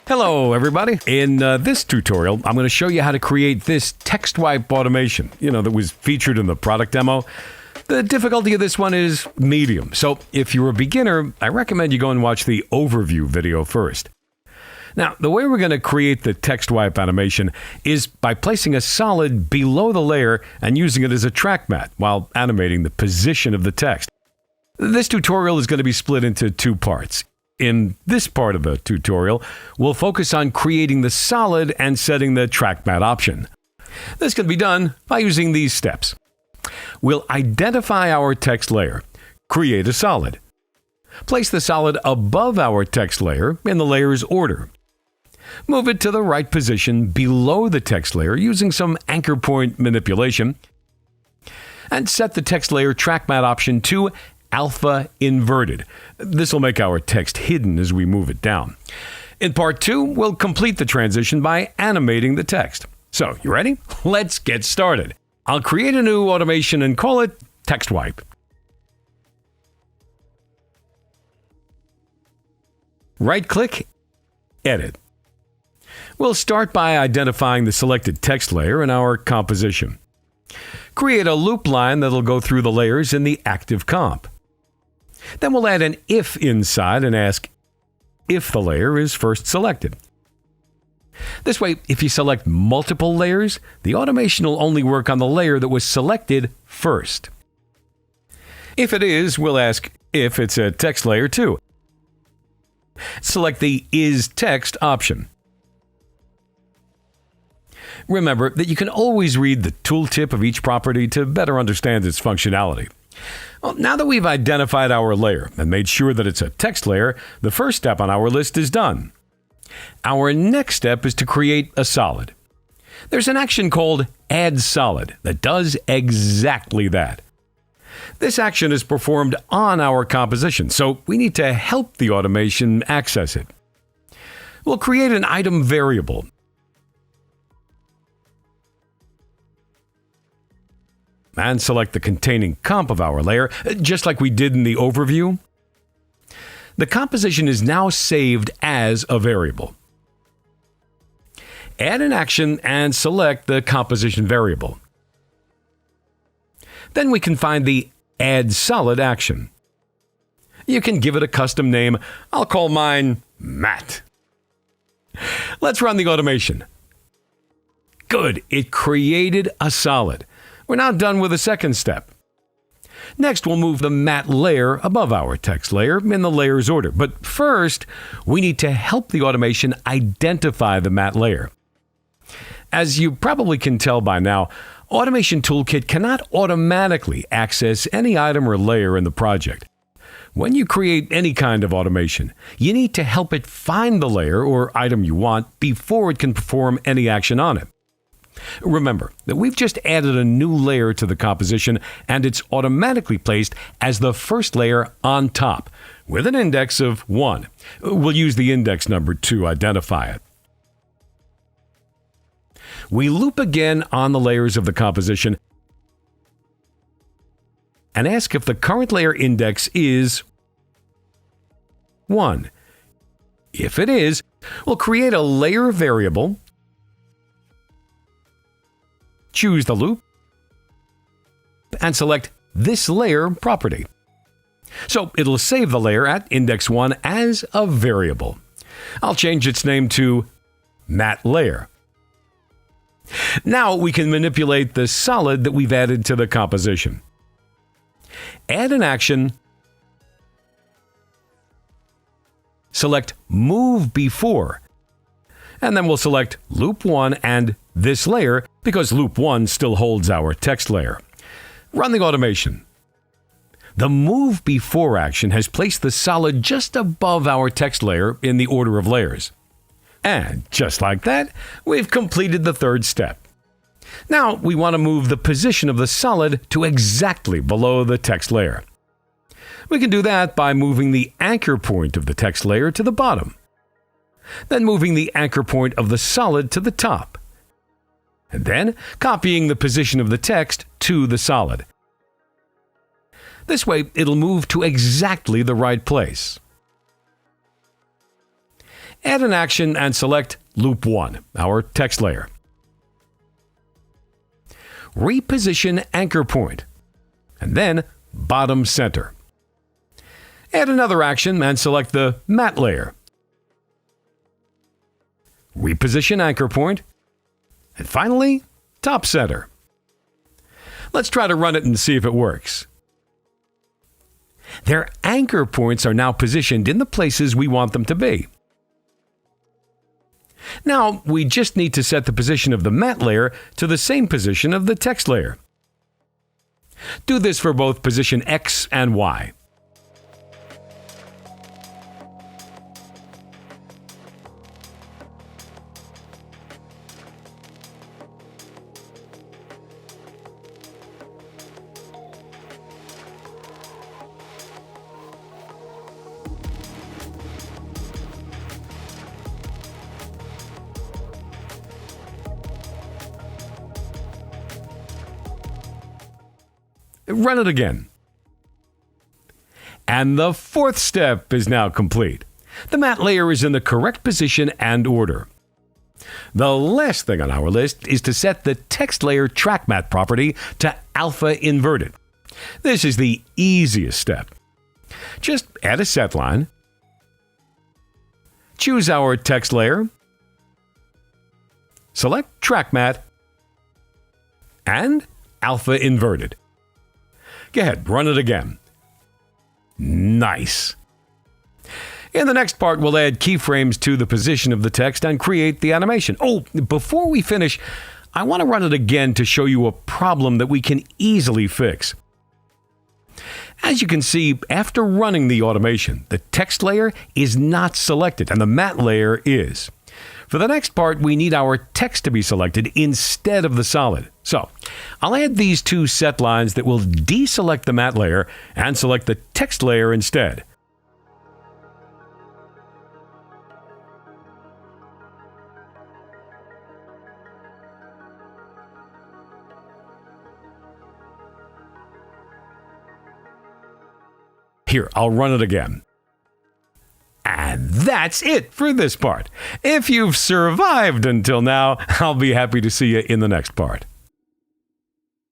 Hello, everybody. In this tutorial, I'm going to show you how to create this text wipe automation, that was featured in the product demo. The difficulty of this one is medium. So if you're a beginner, I recommend you go and watch the overview video first. Now, the way we're going to create the text wipe animation is by placing a solid below the layer and using it as a track mat while animating the position of the text. This tutorial is going to be split into two parts. In this part of the tutorial, we'll focus on creating the solid and setting the track mat option. This can be done by using these steps. We'll identify our text layer, create a solid. Place the solid above our text layer in the layer's order. Move it to the right position below the text layer using some anchor point manipulation. And set the text layer track mat option to alpha inverted. This will make our text hidden as we move it down. In part 2, we'll complete the transition by animating the text. So, you ready? Let's get started. I'll create a new automation and call it Text Wipe. Right-click, Edit. We'll start by identifying the selected text layer in our composition. Create a loop line that'll go through the layers in the active comp. Then we'll add an if inside and ask if the layer is first selected. This way, if you select multiple layers, the automation will only work on the layer that was selected first. If it is, we'll ask if it's a text layer too. Select the Is Text option. Remember that you can always read the tooltip of each property to better understand its functionality. Well, now that we've identified our layer and made sure that it's a text layer, the first step on our list is done. Our next step is to create a solid. There's an action called Add Solid that does exactly that. This action is performed on our composition, so we need to help the automation access it. We'll create an item variable. And select the containing comp of our layer, just like we did in the overview. The composition is now saved as a variable. Add an action and select the composition variable. Then we can find the Add Solid action. You can give it a custom name. I'll call mine Matt. Let's run the automation. Good, it created a solid. We're now done with the second step. Next, we'll move the matte layer above our text layer in the layer's order. But first, we need to help the automation identify the matte layer. As you probably can tell by now, Automation Toolkit cannot automatically access any item or layer in the project. When you create any kind of automation, you need to help it find the layer or item you want before it can perform any action on it. Remember that we've just added a new layer to the composition and it's automatically placed as the first layer on top with an index of 1. We'll use the index number to identify it. We loop again on the layers of the composition and ask if the current layer index is 1. If it is, we'll create a layer variable. Choose the loop, and select this layer property. So it'll save the layer at index 1 as a variable. I'll change its name to matte layer. Now we can manipulate the solid that we've added to the composition. Add an action. Select Move Before. And then we'll select Loop 1 and this layer because Loop 1 still holds our text layer. Run the automation. The Move Before action has placed the solid just above our text layer in the order of layers. And just like that, we've completed the third step. Now we want to move the position of the solid to exactly below the text layer. We can do that by moving the anchor point of the text layer to the bottom. Then moving the anchor point of the solid to the top. And then copying the position of the text to the solid. This way, it'll move to exactly the right place. Add an action and select Loop 1, our text layer. Reposition anchor point, and then bottom center. Add another action and select the matte layer. Reposition anchor point, and finally, top center. Let's try to run it and see if it works. Their anchor points are now positioned in the places we want them to be. Now, we just need to set the position of the matte layer to the same position of the text layer. Do this for both position X and Y. Run it again. And the fourth step is now complete. The matte layer is in the correct position and order. The last thing on our list is to set the text layer track matte property to alpha inverted. This is the easiest step. Just add a set line, choose our text layer, select track matte, and alpha inverted. Go ahead, run it again. Nice. In the next part, we'll add keyframes to the position of the text and create the animation. Oh, before we finish, I want to run it again to show you a problem that we can easily fix. As you can see, after running the automation, the text layer is not selected and the matte layer is. For the next part, we need our text to be selected instead of the solid. So, I'll add these two set lines that will deselect the matte layer and select the text layer instead. Here, I'll run it again. And that's it for this part. If you've survived until now, I'll be happy to see you in the next part.